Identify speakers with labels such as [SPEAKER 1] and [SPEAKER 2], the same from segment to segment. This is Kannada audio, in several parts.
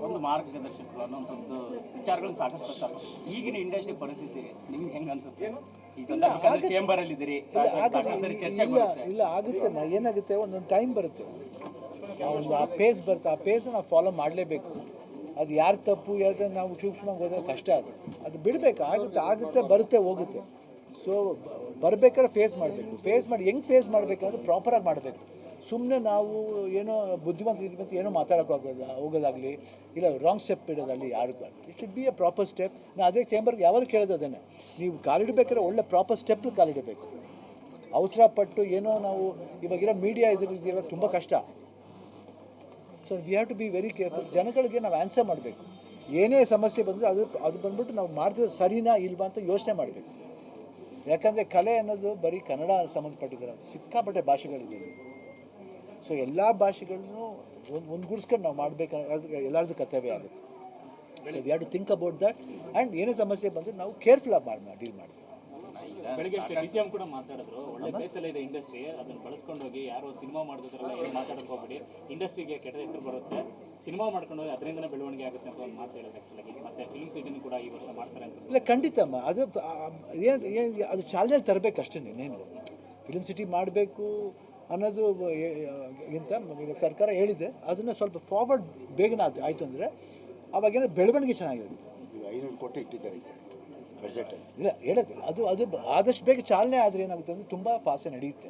[SPEAKER 1] ಒಂದು ಮಾರ್ಗದರ್ಶಕರು ಅನ್ನೋಂಥದ್ದು ವಿಚಾರಗಳು ಸಾಕಷ್ಟು ಬರ್ತಾರೆ. ಈಗಿನ ಇಂಡಸ್ಟ್ರಿ ಪರಿಸ್ಥಿತಿ ನಿಮ್ಗೆ ಹೆಂಗೆ ಅನ್ಸುತ್ತೆ? ಈ ಸಂದರ್ಭದಲ್ಲಿ ಚೇಂಬರ್ ಅಲ್ಲಿ ಇದ್ದೀರಿ, ಚರ್ಚೆ
[SPEAKER 2] ಇಲ್ಲ ಆಗುತ್ತೆ. ಏನಾಗುತ್ತೆ, ಒಂದೊಂದು ಟೈಮ್ ಬರುತ್ತೆ, ಒಂದು ಆ ಪೇಸ್ ಬರುತ್ತೆ, ಆ ಪೇಸ್ ನಾವು ಫಾಲೋ ಮಾಡಲೇಬೇಕು. ಅದು ಯಾರು ತಪ್ಪು ಯಾರು ನಾವು ಸೂಕ್ಷ್ಮವಾಗಿ ಹೋದ್ರೆ ಕಷ್ಟ. ಅದು ಬಿಡಬೇಕು. ಆಗುತ್ತೆ ಬರುತ್ತೆ ಹೋಗುತ್ತೆ. ಸೊ ಬರಬೇಕಾದ್ರೆ ಫೇಸ್ ಮಾಡಬೇಕು. ಫೇಸ್ ಮಾಡಿ ಹೆಂಗೆ ಫೇಸ್ ಮಾಡಬೇಕು ಅಂದರೆ ಪ್ರಾಪರಾಗಿ ಮಾಡಬೇಕು. ಸುಮ್ಮನೆ ನಾವು ಏನೋ ಬುದ್ಧಿವಂತ ರೀತಿ ಏನೋ ಮಾತಾಡೋಕೆ ಹೋಗೋದಾಗಲಿ ಇಲ್ಲ ರಾಂಗ್ ಸ್ಟೆಪ್ ಇಡೋದಾಗಲಿ ಯಾರು it should be A proper step. ನಾನು ಅದೇ ಚೇಂಬರ್ಗೆ ಯಾವಾಗ ಕೇಳೋದು ಅದನ್ನೇ, ನೀವು ಕಾಲಿಡಬೇಕಾದ್ರೆ ಒಳ್ಳೆ ಪ್ರಾಪರ್ ಸ್ಟೆಪ್ ಕಾಲಿಡಬೇಕು. ಅವಸರ ಪಟ್ಟು ಏನೋ ನಾವು ಇವಾಗಿರೋ ಮೀಡಿಯಾ ಇದೆಲ್ಲ ತುಂಬ ಕಷ್ಟ. So we have to be very careful. ಜನಗಳಿಗೆ ನಾವು ಆನ್ಸರ್ ಮಾಡಬೇಕು. ಏನೇ ಸಮಸ್ಯೆ ಬಂದರೂ ಅದು ಬಂದ್ಬಿಟ್ಟು ನಾವು ಮಾಡ್ತಿದ್ರೆ ಸರಿನಾ ಇಲ್ವಾ ಅಂತ ಯೋಚನೆ ಮಾಡಬೇಕು. ಯಾಕಂದರೆ ಕಲೆ ಅನ್ನೋದು ಬರೀ ಕನ್ನಡ ಸಂಬಂಧಪಟ್ಟಿದ್ದಾರೆ, ಸಿಕ್ಕಾಪಟ್ಟೆ ಭಾಷೆಗಳಿದೆ. ಸೊ ಎಲ್ಲ ಭಾಷೆಗಳನ್ನು ಒಂದುಗೂಡಿಸ್ಕೊಂಡು ನಾವು ಮಾಡಬೇಕಾದ್ರೆ ಎಲ್ಲರದ್ದು ಕರ್ತವ್ಯ ಆಗುತ್ತೆ. So we have to think about that. And ಏನೇ ಸಮಸ್ಯೆ ಬಂದರೆ ನಾವು ಕೇರ್ಫುಲ್ ಆಗಿ ಡೀಲ್ ಮಾಡಬೇಕು.
[SPEAKER 3] ಬೆಳಿಗ್ಗೆ ಅಷ್ಟೇ ಡಿಸಿಎಂ ಕೂಡ ಮಾತಾಡಿದ್ರು, ಒಳ್ಳೆ ಪ್ಲೇಸಲ್ಲಿ ಇದೆ ಇಂಡಸ್ಟ್ರಿ, ಅದನ್ನು ಬಳಸ್ಕೊಂಡು ಹೋಗಿ ಯಾರು ಸಿನಿಮಾ ಮಾಡಿದ್ರಲ್ಲ ಏನು ಮಾತಾಡೋಕೆ ಹೋಗ್ಬಿಡಿ, ಇಂಡಸ್ಟ್ರಿಗೆ ಕೆಟ್ಟ ಹೆಸರು ಬರುತ್ತೆ, ಸಿನಿಮಾ ಮಾಡ್ಕೊಂಡು ಹೋಗಿ ಅದರಿಂದನೇ ಬೆಳವಣಿಗೆ ಆಗುತ್ತೆ ಅಂತ ಒಂದು ಮಾತು ಹೇಳೋದು. ಆ್ಯಕ್ಚುಲಾಗಿ ಮತ್ತೆ ಫಿಲ್ಮ್ ಸಿಟಿನೂ ಕೂಡ ಈ ವರ್ಷ ಮಾಡ್ತಾರೆ ಅಂತ.
[SPEAKER 2] ಇಲ್ಲ ಖಂಡಿತಮ್ಮ, ಅದು ಚಾಲನೆ ತರಬೇಕು ಅಷ್ಟೇ. ಇನ್ನೇನು ಫಿಲ್ಮ್ ಸಿಟಿ ಮಾಡಬೇಕು ಅನ್ನೋದು ಗಿಂತ ಸರ್ಕಾರ ಹೇಳಿದೆ, ಅದನ್ನು ಸ್ವಲ್ಪ ಫಾರ್ವರ್ಡ್ ಬೇಗನೆ ಆಯಿತು ಅಂದರೆ ಅವಾಗೇನೋ ಬೆಳವಣಿಗೆ ಚೆನ್ನಾಗಿರುತ್ತೆ.
[SPEAKER 4] 500 ಕೋಟಿ ಇಟ್ಟಿದ್ದಾರೆ ಸರ್ ಬಜೆಟಲ್ಲಿ.
[SPEAKER 2] ಇಲ್ಲ ಹೇಳೋದು ಅದು ಆದಷ್ಟು ಬೇಗ ಚಾಲನೆ ಆದರೆ ಏನಾಗುತ್ತೆ ಅಂದರೆ ತುಂಬ ಫಾಸ್ಟ್ ನಡೆಯುತ್ತೆ.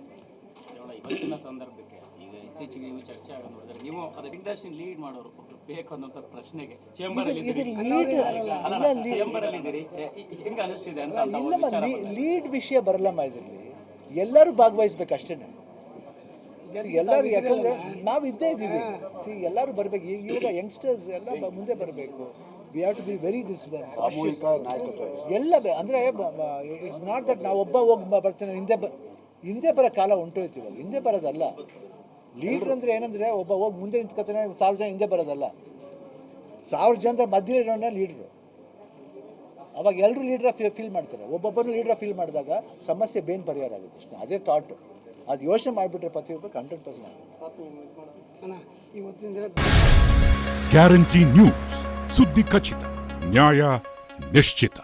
[SPEAKER 1] ಇವತ್ತಿನ ಸಂದರ್ಭಕ್ಕೆ ಈಗ ಇತ್ತೀಚೆಗೆ ನೀವು ಚರ್ಚೆ ಆಗೋದು ನೋಡಿದ್ರೆ ನೀವು ಅದಕ್ಕೆ ಇಂಡಸ್ಟ್ರಿ ಲೀಡ್ ಮಾಡೋರು ಬೇಕು ಅನ್ನೋಂಥ ಪ್ರಶ್ನೆಗೆ ಚೇಂಬರ್ ಅಲ್ಲಿ ಇದ್ದೀರಿ, ಹೆಂಗೆ ಅನಿಸ್ತಿದೆ ಅಂತ?
[SPEAKER 2] ಇಲ್ಲಮ್ಮ, ಲೀಡ್ ವಿಷಯ ಬರಲ್ಲಮ್ಮ. ಇದರಲ್ಲಿ ಎಲ್ಲರೂ ಭಾಗವಹಿಸ್ಬೇಕು ಅಷ್ಟೇ. ಎಲ್ಲರೂ, ಯಾಕಂದರೆ ನಾವು ಇದ್ದೇ ಇದ್ದೀವಿ. ಎಲ್ಲರೂ ಬರಬೇಕು. ಇವಾಗ ಯಂಗ್ಸ್ಟರ್ಸ್ ಎಲ್ಲ ಮುಂದೆ ಬರಬೇಕು. We have to be very this ಎಲ್ಲ ಅಂದರೆ ಇಟ್ಸ್ ನಾಟ್ ದಟ್ ನಾವು ಒಬ್ಬ ಹೋಗಿ ಬರ್ತೀನಿ ಹಿಂದೆ ಬರೋ ಕಾಲ ಹೊಂಟೋಯ್ತು. ಇವಾಗ ಹಿಂದೆ ಬರೋದಲ್ಲ. ಲೀಡ್ರ್ ಅಂದರೆ ಏನಂದರೆ ಒಬ್ಬ ಹೋಗಿ ಮುಂದೆ ನಿಂತ್ಕೊತಾನೆ 1000 ಜನ ಹಿಂದೆ ಬರೋದಲ್ಲ. 1000 ಜನರ ಮಧ್ಯೆ ಇರೋನೇ ಲೀಡ್ರು. ಅವಾಗ ಎಲ್ಲರೂ ಲೀಡ್ರ ಫೀಲ್ ಮಾಡ್ತಾರೆ. ಒಬ್ಬೊಬ್ಬರು ಲೀಡ್ರ ಫೀಲ್ ಮಾಡಿದಾಗ ಸಮಸ್ಯೆ ಬೇನ್ ಪರಿಹಾರ ಆಗುತ್ತೆ ಅಷ್ಟೇ. ಅದೇ ಥಾಟು. ಅದು ಯೋಚನೆ ಮಾಡಿಬಿಟ್ರೆ ಪ್ರತಿಯೊಬ್ಬರು 100% ಆಗುತ್ತೆ.
[SPEAKER 5] ಗ್ಯಾರಂಟಿ ನ್ಯೂಸ್, ಸುದ್ದಿ ಖಚಿತ, ನ್ಯಾಯ ನಿಶ್ಚಿತ.